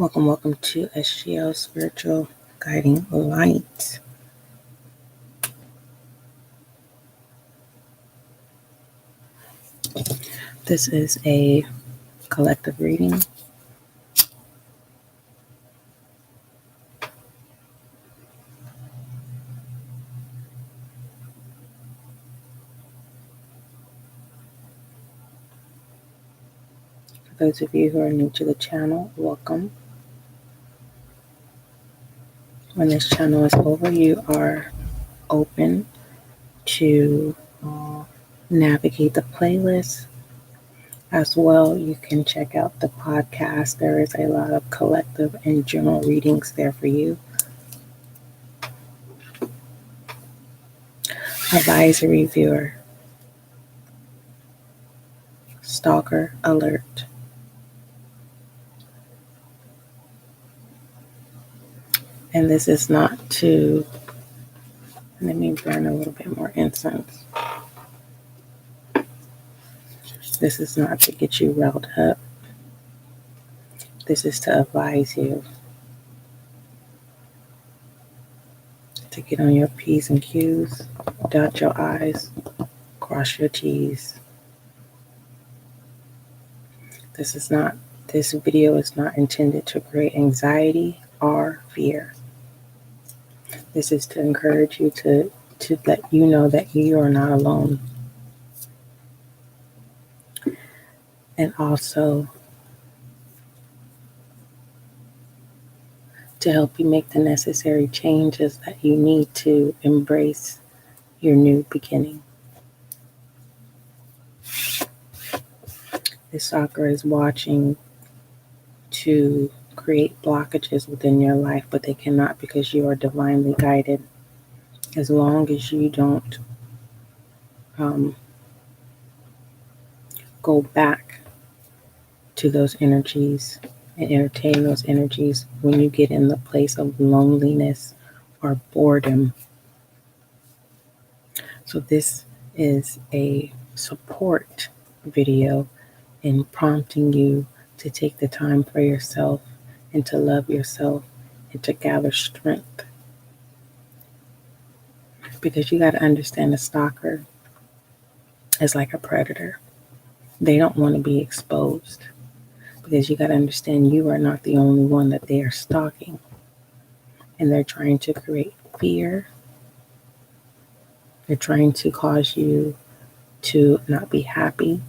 Welcome to SGL Spiritual Guiding Light. This is a collective reading. For those of you who are new to the channel, welcome. When this channel is over, you are open to navigate the playlist. As well, you can check out the podcast. There is a lot of collective and general readings there for you. Advisory viewer. Stalker alert. And this is not to, let me burn a little bit more incense. This is not to get you riled up. This is to advise you to get on your P's and Q's, dot your I's, cross your T's. This video is not intended to create anxiety or fear. This is to encourage you to let you know that you are not alone. And also to help you make the necessary changes that you need to embrace your new beginning. This stalker is watching to create blockages within your life, but they cannot because you are divinely guided. As long as you don't go back to those energies and entertain those energies when you get in the place of loneliness or boredom. So this is a support video in prompting you to take the time for yourself and to love yourself and to gather strength. Because you got to understand, a stalker is like a predator. They don't want to be exposed. Because you got to understand, you are not the only one that they are stalking. And they're trying to create fear. They're trying to cause you to not be happy.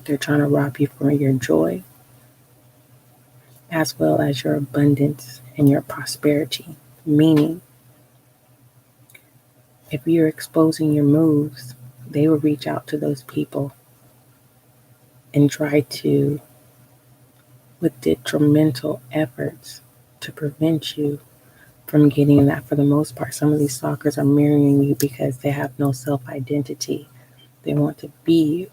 They're trying to rob you from your joy, as well as your abundance and your prosperity. Meaning, if you're exposing your moves, they will reach out to those people and try to, with detrimental efforts, to prevent you from getting that. For the most part, some of these stalkers are marrying you because they have no self-identity. They want to be you.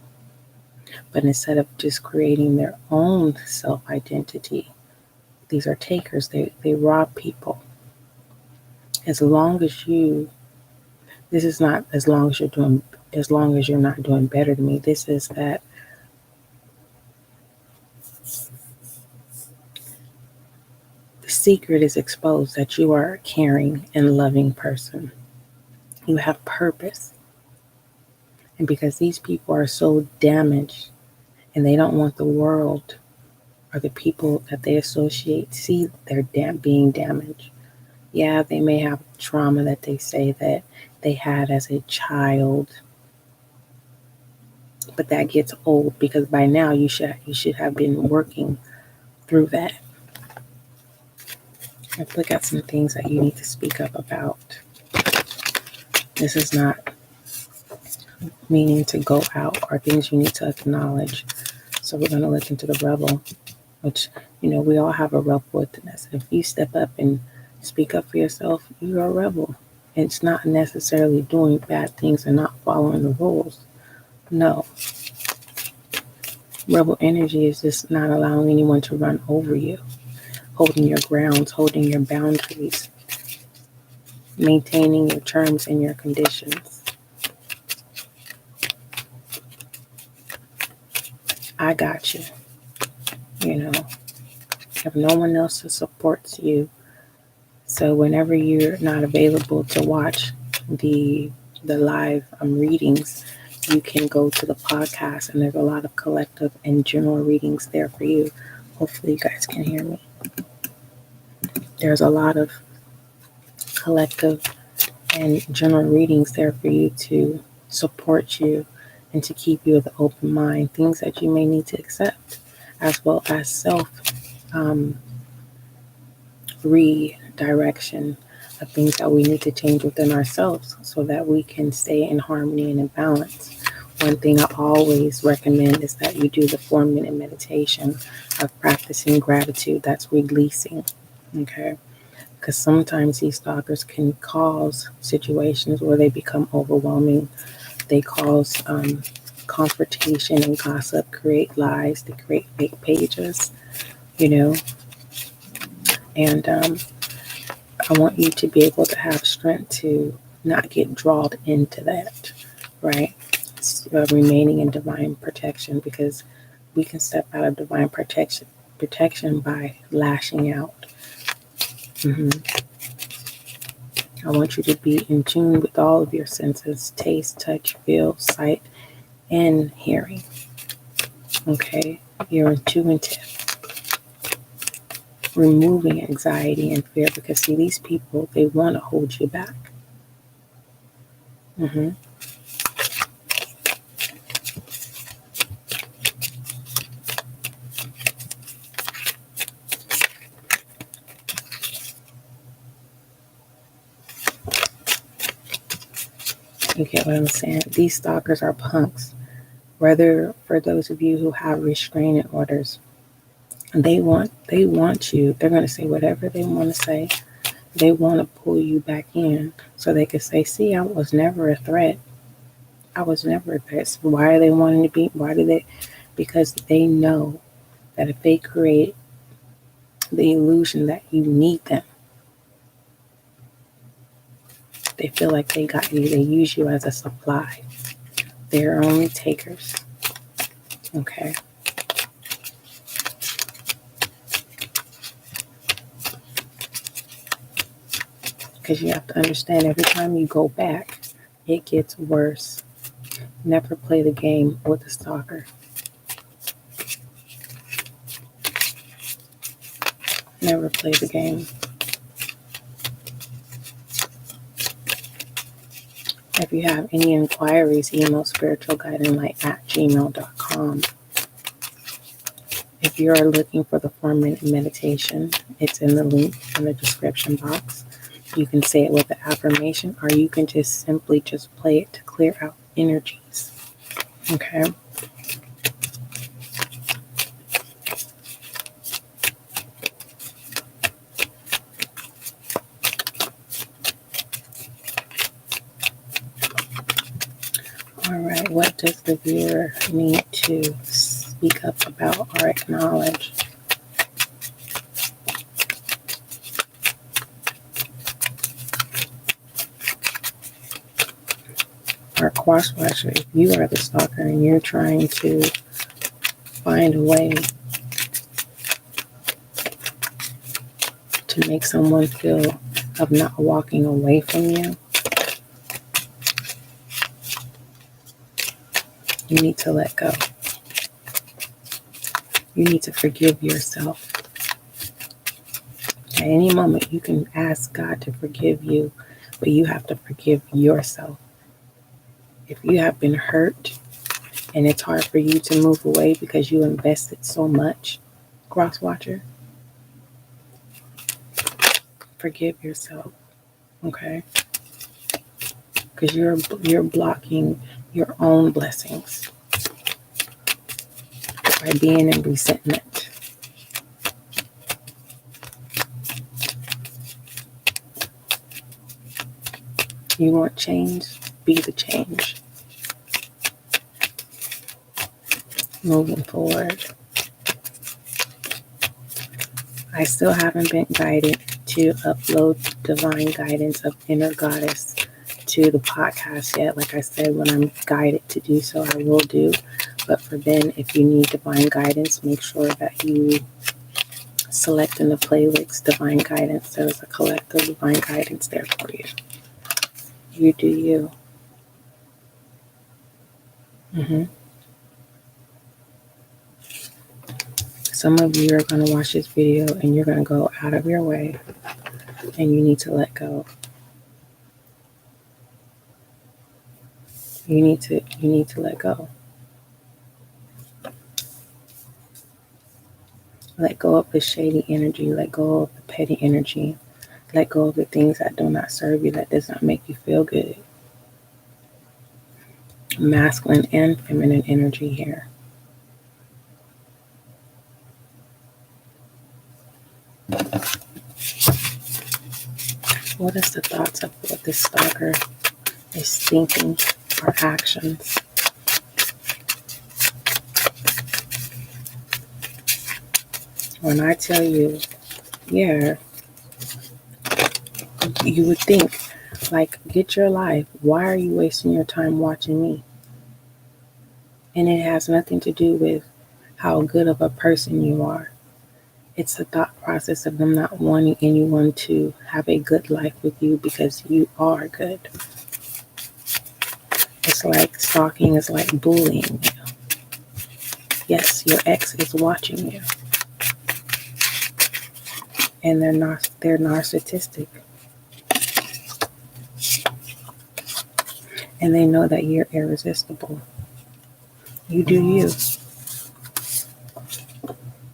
But instead of just creating their own self-identity, these are takers. They rob people. As long as you, this is not as long as you're not doing better than me. This is that the secret is exposed, that you are a caring and loving person. You have purpose. And because these people are so damaged and they don't want the world or the people that they associate see they're being damaged. Yeah, they may have trauma that they say that they had as a child, but that gets old because by now you should have been working through that. Let's look at some things that you need to speak up about. This is not meaning to go out or things you need to acknowledge. So we're going to look into the rebel, which, we all have a rebel within us. If you step up and speak up for yourself, you're a rebel. It's not necessarily doing bad things and not following the rules. No. Rebel energy is just not allowing anyone to run over you, holding your grounds, holding your boundaries, maintaining your terms and your conditions. I got you. if no one else supports you, so whenever you're not available to watch the live readings, you can go to the podcast, and there's a lot of collective and general readings there for you. Hopefully you guys can hear me. There's a lot of collective and general readings there for you to support you and to keep you with an open mind, things that you may need to accept, as well as self redirection of things that we need to change within ourselves so that we can stay in harmony and in balance. One thing I always recommend is that you do the 4-minute meditation of practicing gratitude. That's releasing, okay? Because sometimes these stalkers can cause situations where they become overwhelming. They cause confrontation and gossip, create lies, they create fake pages, and I want you to be able to have strength to not get drawn into that, right? Remaining in divine protection, because we can step out of divine protection by lashing out. I want you to be in tune with all of your senses: taste, touch, feel, sight, and hearing. Okay, you're intuitive. Removing anxiety and fear, because see, these people, they want to hold you back. You get what I'm saying? These stalkers are punks. Whether for those of you who have restraining orders, they want you. They're going to say whatever they want to say. They want to pull you back in so they can say, see, I was never a threat. I was never a threat. So why are they wanting to be? Why do they? Because they know that if they create the illusion that you need them, they feel like they got you. They use you as a supply. They're only takers. Okay. Because you have to understand, every time you go back, it gets worse. Never play the game with a stalker. Never play the game. If you have any inquiries, email spiritualguidinglight@gmail.com. If you are looking for the 4-minute meditation, it's in the link in the description box. You can say it with the affirmation, or you can just simply play it to clear out energies. Okay? All right, what does the viewer need to speak up about or acknowledge? Or cross-watcher, if you are the stalker and you're trying to find a way to make someone feel of not walking away from you, you need to let go. You need to forgive yourself. At any moment, you can ask God to forgive you, but you have to forgive yourself. If you have been hurt and it's hard for you to move away because you invested so much, cross-watcher, forgive yourself, okay? Because you're blocking your own blessings by being in resentment. You want change? Be the change. Moving forward. I still haven't been guided to upload divine guidance of Inner Goddess to the podcast yet. Like I said, when I'm guided to do so, I will do. But for then, if you need divine guidance, make sure that you selecting the playlist Divine Guidance. There's a collective Divine Guidance there for you. You do you. Some of you are going to watch this video and you're going to go out of your way and you need to let go. You need to let go. Let go of the shady energy. Let go of the petty energy. Let go of the things that do not serve you, that does not make you feel good. Masculine and feminine energy here. What is the thoughts of what this stalker is thinking or actions? When I tell you, yeah, you would think, like, get your life. Why are you wasting your time watching me? And it has nothing to do with how good of a person you are. It's the thought process of them not wanting anyone to have a good life with you because you are good. It's like stalking is like bullying you. Yes, your ex is watching you. And they're narcissistic. And they know that you're irresistible. You do you.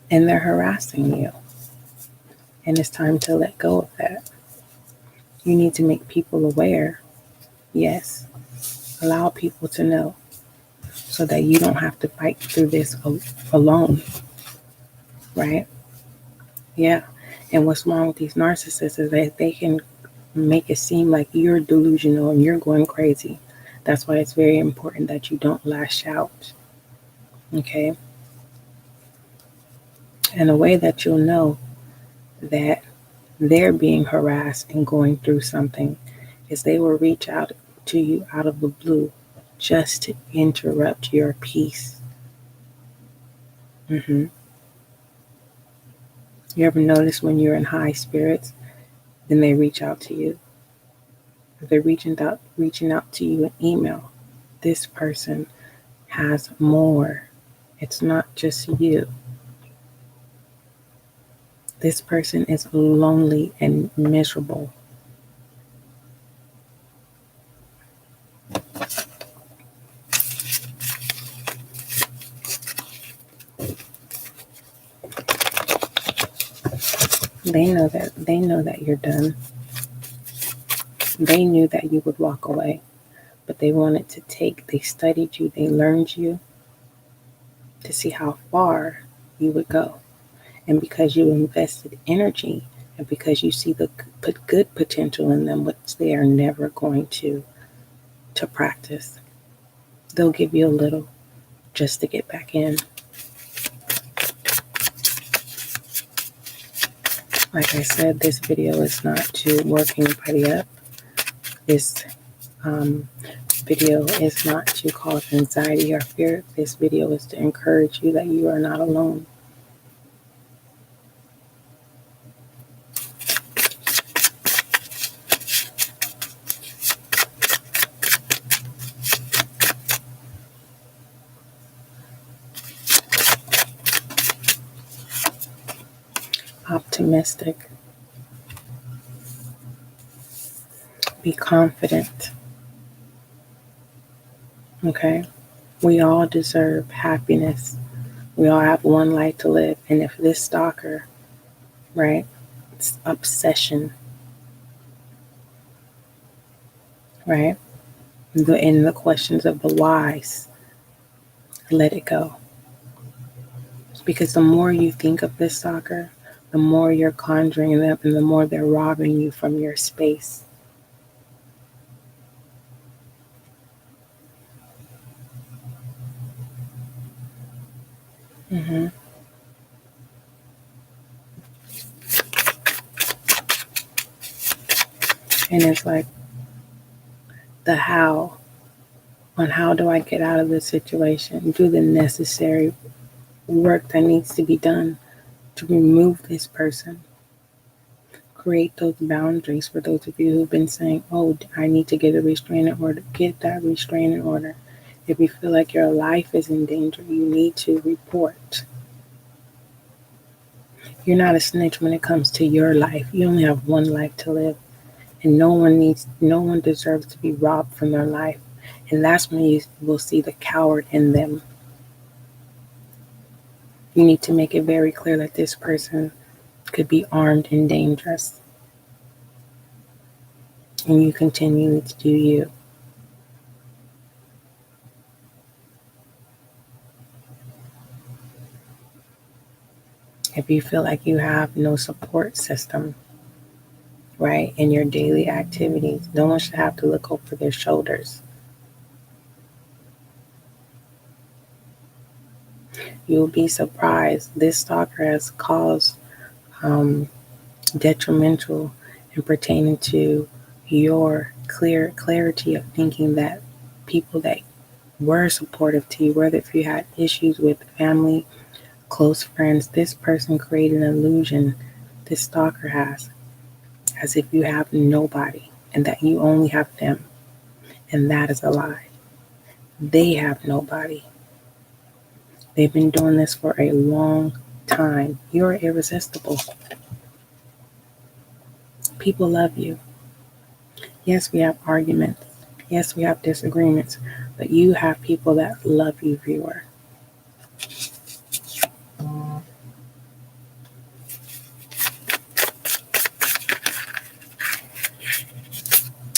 And they're harassing you. And it's time to let go of that. You need to make people aware. Yes. Allow people to know so that you don't have to fight through this alone. Right? Yeah. And what's wrong with these narcissists is that they can make it seem like you're delusional and you're going crazy. That's why it's very important that you don't lash out. Okay? And a way that you'll know that they're being harassed and going through something is they will reach out to you out of the blue just to interrupt your peace. You ever notice when you're in high spirits, then they reach out to you? If they're reaching out to you in email, this person has more. It's not just you. This person is lonely and miserable. They know that you're done. They knew that you would walk away, but they studied you, they learned you to see how far you would go. And because you invested energy and because you see the good potential in them, which they are never going to practice, they'll give you a little just to get back in. Like I said, this video is not to work anybody up. This video is not to cause anxiety or fear. This video is to encourage you that you are not alone. Optimistic. Be confident. Okay? We all deserve happiness. We all have one life to live. And if this stalker, right, it's obsession, right? In the questions of the whys, let it go. Because the more you think of this stalker, the more you're conjuring them and the more they're robbing you from your space. And it's like the how. On how do I get out of this situation? Do the necessary work that needs to be done to remove this person. Create those boundaries for those of you who've been saying, oh, I need to get a restraining order. Get that restraining order. If you feel like your life is in danger, you need to report. You're not a snitch when it comes to your life. You only have one life to live. And no one deserves to be robbed from their life. And that's when you will see the coward in them. You need to make it very clear that this person could be armed and dangerous. And you continue to do you. If you feel like you have no support system, right, in your daily activities, no one should have to look over their shoulders. You'll be surprised. This stalker has caused detrimental and pertaining to your clarity of thinking that people that were supportive to you, whether if you had issues with family, close friends, this person created an illusion, this stalker has, as if you have nobody and that you only have them. And that is a lie. They have nobody. They've been doing this for a long time. You're irresistible. People love you. Yes, we have arguments. Yes, we have disagreements. But you have people that love you, viewer.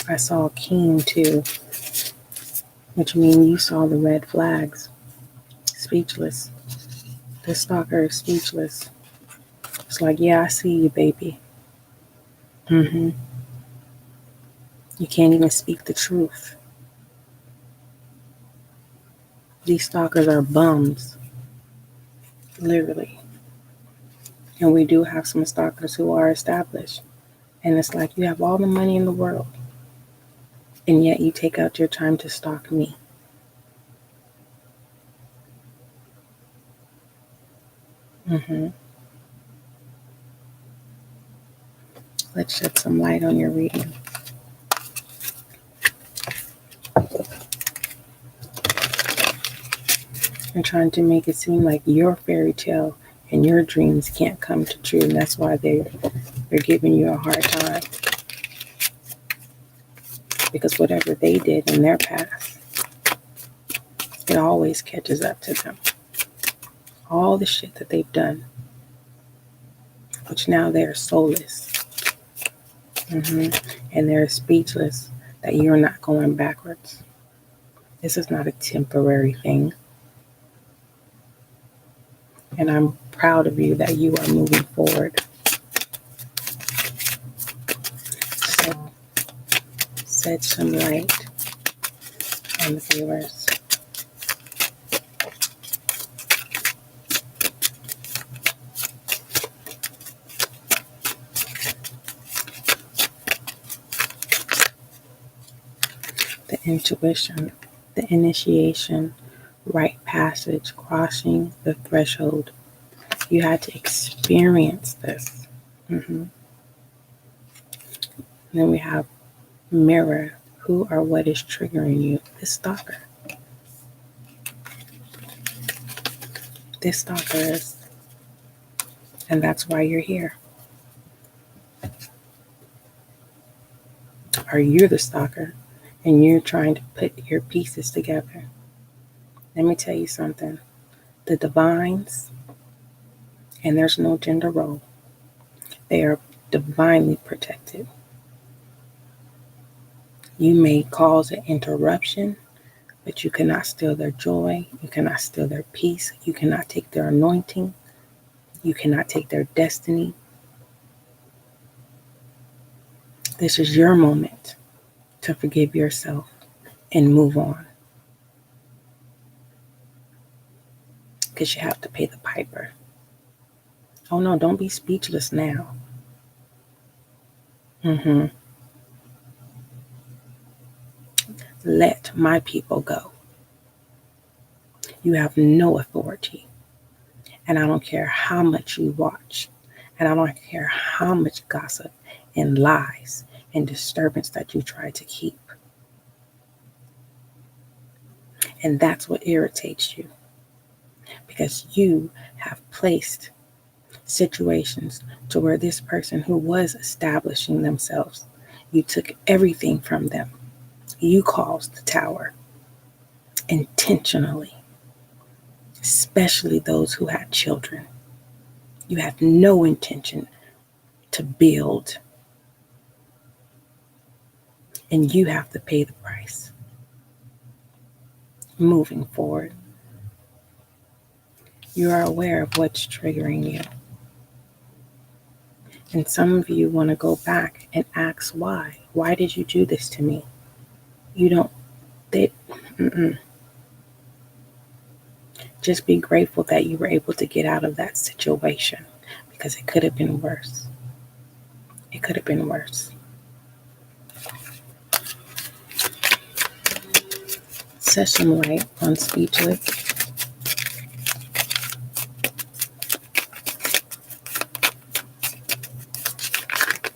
I saw a king too, which means you saw the red flags. Speechless. The stalker is speechless. It's like, yeah, I see you, baby. You can't even speak the truth. These stalkers are bums. Literally. And we do have some stalkers who are established. And it's like, you have all the money in the world. And yet you take out your time to stalk me. Let's shed some light on your reading. They're trying to make it seem like your fairy tale and your dreams can't come to true. And that's why they're giving you a hard time. Because whatever they did in their past, it always catches up to them. All the shit that they've done, which now they're soulless. And they're speechless that you're not going backwards. This is not a temporary thing. And I'm proud of you that you are moving forward. Shed some light on the viewers. The intuition, the initiation, rite passage, crossing the threshold. You had to experience this. Then we have mirror. Who or what is triggering you? This stalker. This stalker is. And that's why you're here. Or you're the stalker and you're trying to put your pieces together. Let me tell you something. The divines, and there's no gender role, they are divinely protected. You may cause an interruption, but you cannot steal their joy. You cannot steal their peace. You cannot take their anointing. You cannot take their destiny. This is your moment to forgive yourself and move on. Because you have to pay the piper. Oh no, don't be speechless now. Let my people go. You have no authority. And I don't care how much you watch. And I don't care how much gossip and lies and disturbance that you try to keep. And that's what irritates you. Because you have placed situations to where this person who was establishing themselves, you took everything from them. You caused the tower intentionally, especially those who had children. You had no intention to build, and you have to pay the price. Moving forward, you are aware of what's triggering you. And some of you want to go back and ask why. Why did you do this to me? You don't, they, just be grateful that you were able to get out of that situation, because it could have been worse. It could have been worse. Set some light on speechless.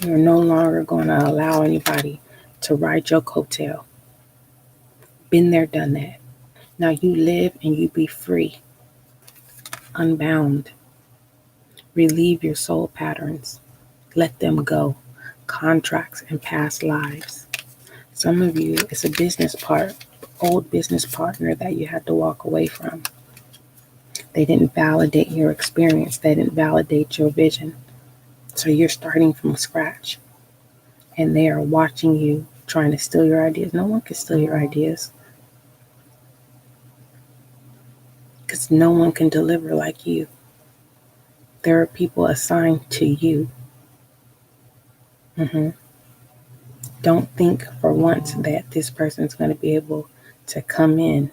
You're no longer going to allow anybody to ride your coattail. Been there, done that. Now you live and you be free, unbound. Relieve your soul patterns. Let them go. Contracts and past lives. Some of you, it's a old business partner that you had to walk away from. They didn't validate your experience. They didn't validate your vision. So you're starting from scratch. And they are watching you, trying to steal your ideas. No one can steal your ideas, because no one can deliver like you. There are people assigned to you. Don't think for once that this person's going to be able to come in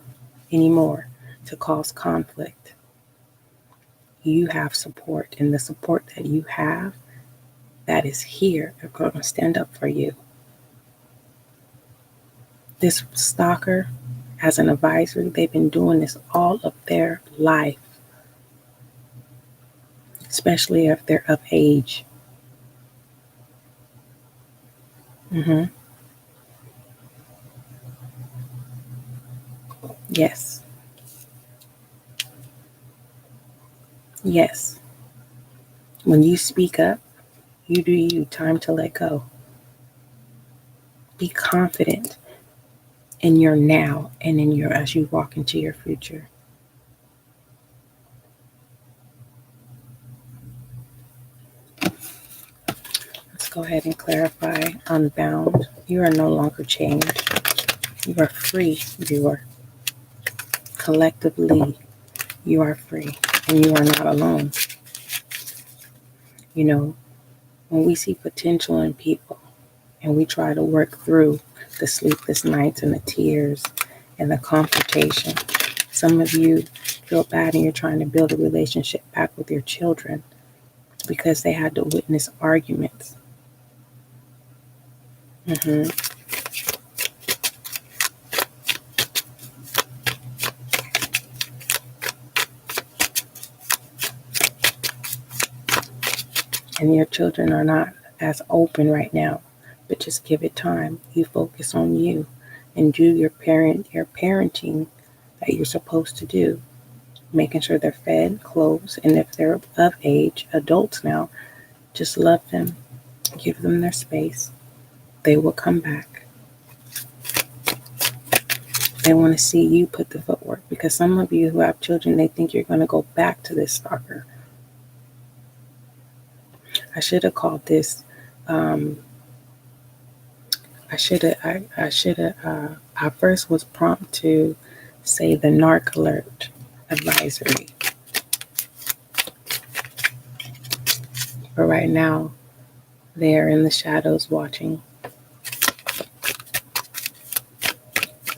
anymore to cause conflict. You have support, and the support that you have that is here are going to stand up for you. This stalker, as an advisor, they've been doing this all of their life, especially if they're of age. Yes. Yes. When you speak up, you do you. Time to let go. Be confident in your now and in your as you walk into your future. Let's go ahead and clarify. Unbound. You are no longer chained. You are free, viewer. Collectively, you are free, and you are not alone. You know, when we see potential in people and we try to work through the sleepless nights and the tears and the confrontation, some of you feel bad and you're trying to build a relationship back with your children because they had to witness arguments. And your children are not as open right now, but just give it time. You focus on you and do your parenting that you're supposed to do, making sure they're fed, clothed, and if they're of age, adults now, just love them, give them their space. They will come back. They want to see you put the footwork, because some of you who have children, they think you're going to go back to this stalker. I should have called this, I first was prompt to say the narc alert advisory. But right now, they are in the shadows watching.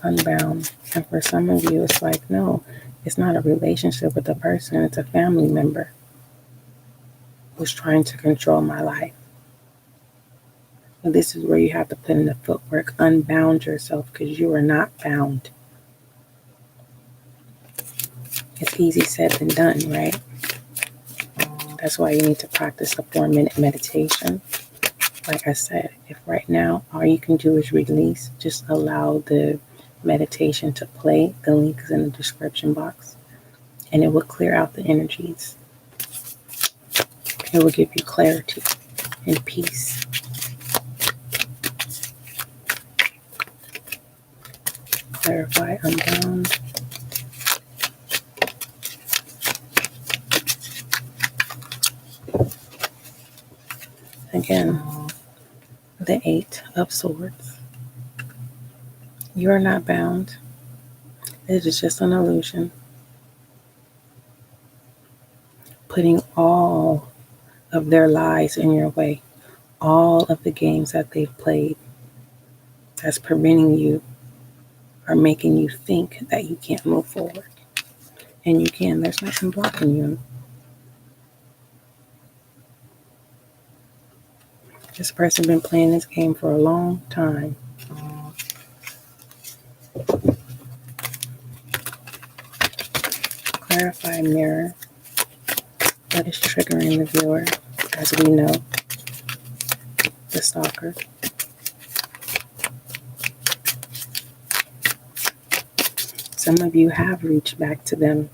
Unbound. And for some of you, it's like, no, it's not a relationship with a person. It's a family member who's trying to control my life. And this is where you have to put in the footwork. Unbound yourself, because you are not bound. It's easy said than done, right? That's why you need to practice the 4-minute meditation. Like I said, if right now all you can do is release, just allow the meditation to play. The link is in the description box, and it will clear out the energies. It will give you clarity and peace. Clarify, unbound. Again, the 8 of Swords. You are not bound. It is just an illusion. Putting all of their lies in your way, all of the games that they've played that's preventing you or making you think that you can't move forward. And you can. There's nothing blocking you. This person's been playing this game for a long time. Clarify, mirror. What is triggering the viewer? As we know, the stalker. Some of you have reached back to them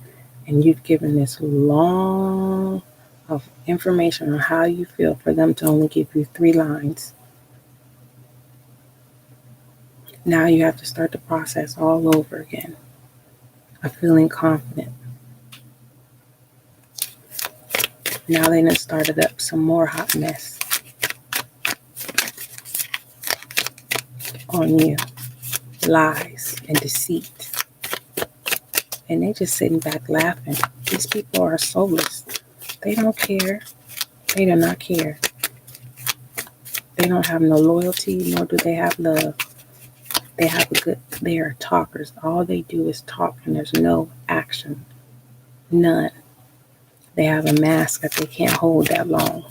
and you've given this long of information on how you feel for them to only give you 3 lines. Now you have to start the process all over again of feeling confident. Now they done started up some more hot mess on you. Lies and deceit. And they just sitting back laughing. These people are soulless. They don't care. They do not care. They don't have no loyalty, nor do they have love. They are talkers. All they do is talk, and there's no action. None. They have a mask that they can't hold that long.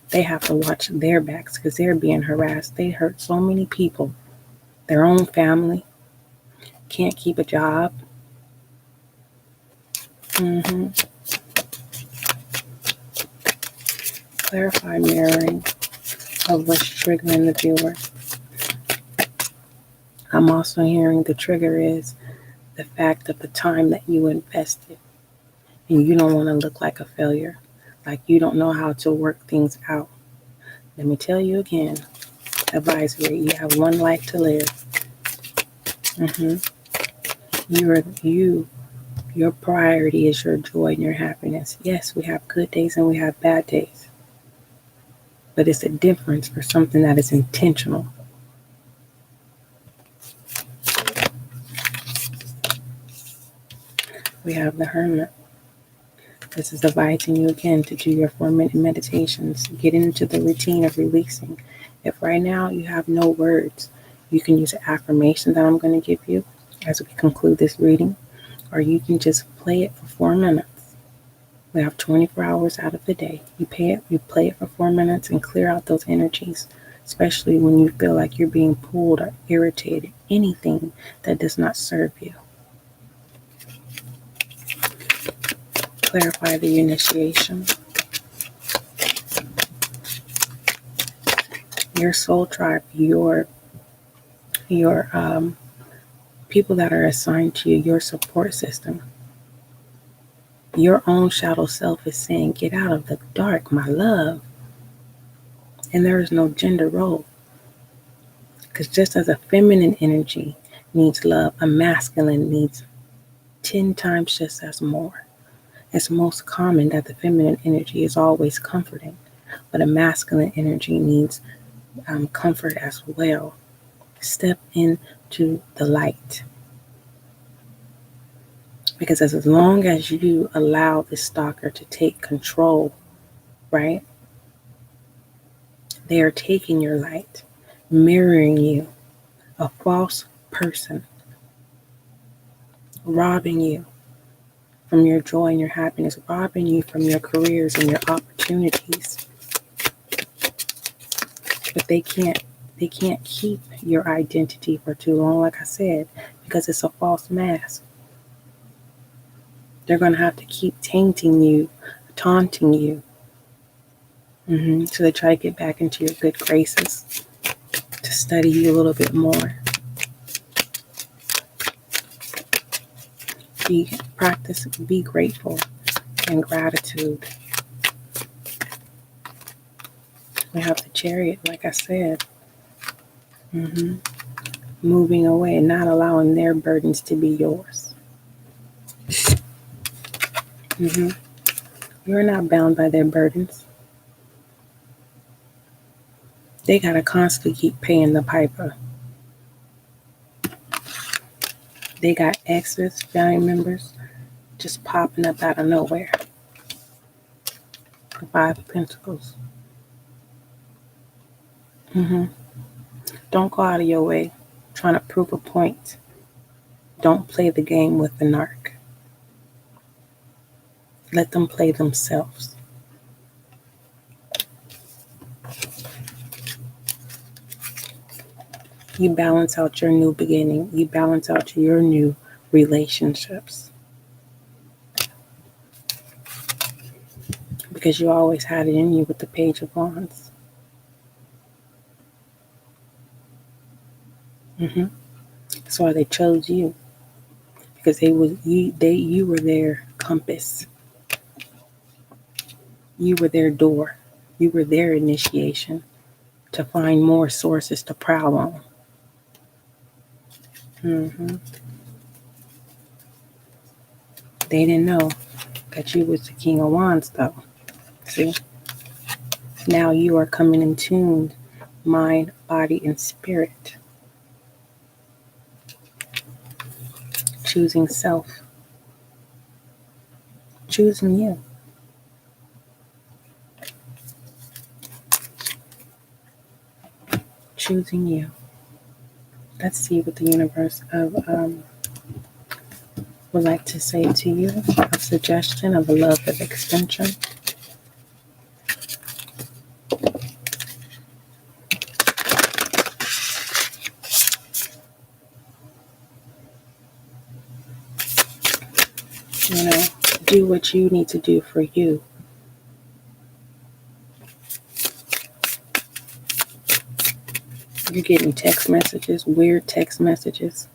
They have to watch their backs because they're being harassed. They hurt so many people. Their own family. Can't keep a job. Clarify, mirroring of what's triggering the viewer. I'm also hearing the trigger is the fact of the time that you invested. And you don't want to look like a failure. Like you don't know how to work things out. Let me tell you again. Advisory. You have one life to live. Your priority is your joy and your happiness. Yes, we have good days and we have bad days. But it's a difference for something that is intentional. We have the Hermit. This is advising you again to do your 4-minute meditations. Get into the routine of releasing. If right now you have no words, you can use an affirmation that I'm going to give you as we conclude this reading. Or you can just play it for 4 minutes. We have 24 hours out of the day. You play it for 4 minutes and clear out those energies, especially when you feel like you're being pulled or irritated. Anything that does not serve you. Clarify the initiation. Your soul tribe, your people that are assigned to you, your support system. Your own shadow self is saying, get out of the dark, my love. And there is no gender role. Because just as a feminine energy needs love, a masculine needs 10 times just as more. It's most common that the feminine energy is always comforting, but a masculine energy needs comfort as well. Step into the light. Because as long as you allow the stalker to take control, right? They are taking your light, mirroring you, a false person, robbing you from your joy and your happiness, robbing you from your careers and your opportunities. But they can't keep your identity for too long, like I said, because it's a false mask. They're going to have to keep tainting you, taunting you. So they try to get back into your good graces, to study you a little bit more. Be grateful and gratitude. We have the Chariot, like I said. Moving away and not allowing their burdens to be yours. You're not bound by their burdens. They got to constantly keep paying the piper. They got exes, family members, just popping up out of nowhere. The Five of Pentacles. Don't go out of your way trying to prove a point. Don't play the game with the narc. Let them play themselves. You balance out your new beginning. You balance out your new relationships. Because you always had it in you with the Page of Wands. That's why they chose you. Because you were their compass. You were their door. You were their initiation to find more sources to prowl on. They didn't know that you was the King of Wands, though. See? Now you are coming in tune, mind, body, and spirit. Choosing self. Choosing you. Choosing you. Let's see what the universe would like to say to you. A suggestion of a love of extension. Do what you need to do for you. You're getting text messages, weird text messages.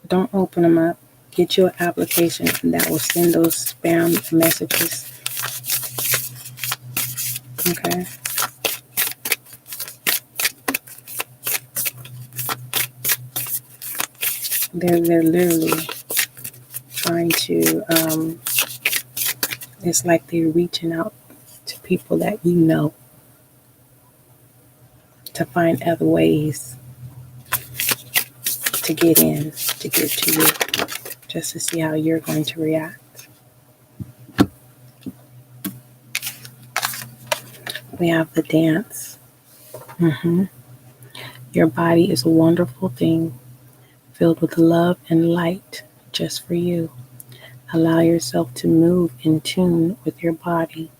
Don't open them up. Get your application that will send those spam messages. Okay? They're literally trying to, it's like they're reaching out to people that you know to find other ways to get in, to get to you, just to see how you're going to react. We have the dance. Your body is a wonderful thing, filled with love and light just for you. Allow yourself to move in tune with your body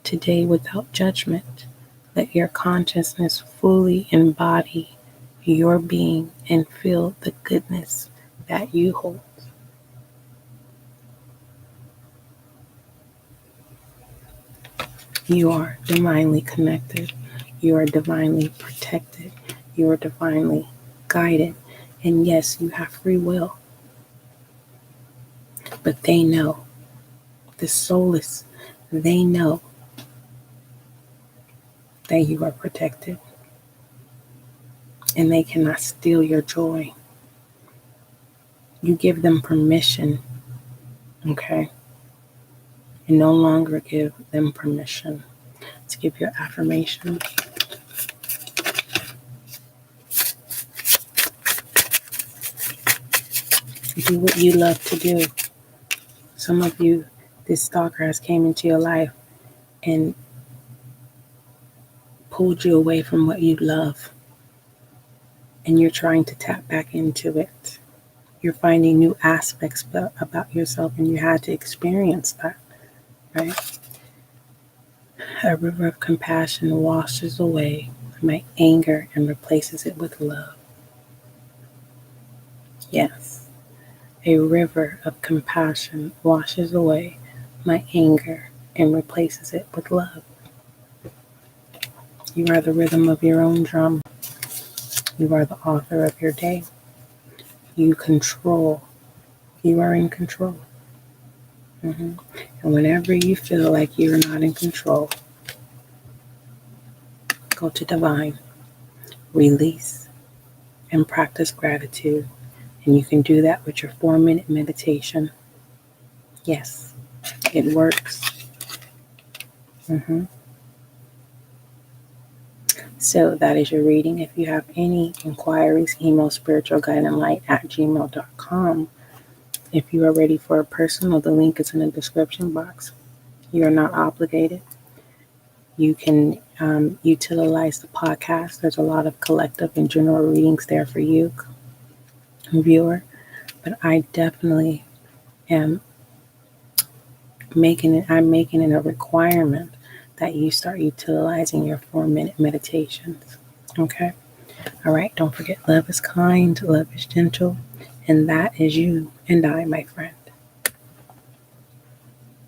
today without judgment. Let your consciousness fully embody your being and feel the goodness that you hold. You are divinely connected. You are divinely protected. You are divinely guided. And yes, you have free will. But they know, the soulless, they know that you are protected. And they cannot steal your joy. You give them permission, okay? You no longer give them permission. To give your affirmation. Do what you love to do. Some of you, this stalker has came into your life and pulled you away from what you love. And you're trying to tap back into it. You're finding new aspects about yourself, and you had to experience that, right? A river of compassion washes away my anger and replaces it with love. Yes. A river of compassion washes away my anger and replaces it with love. You are the rhythm of your own drum. You are the author of your day. You control. You are in control. And whenever you feel like you're not in control, go to divine, release, and practice gratitude. And you can do that with your 4-minute meditation. Yes, it works. So that is your reading. If you have any inquiries, email spiritualguidinglight@gmail.com. If you are ready for a personal, the link is in the description box. You are not obligated. You can utilize the podcast. There's a lot of collective and general readings there for you, viewer. But I definitely am making it a requirement that you start utilizing your 4-minute meditations. Okay? All right. Don't forget, love is kind, love is gentle, and that is you and I, my friend.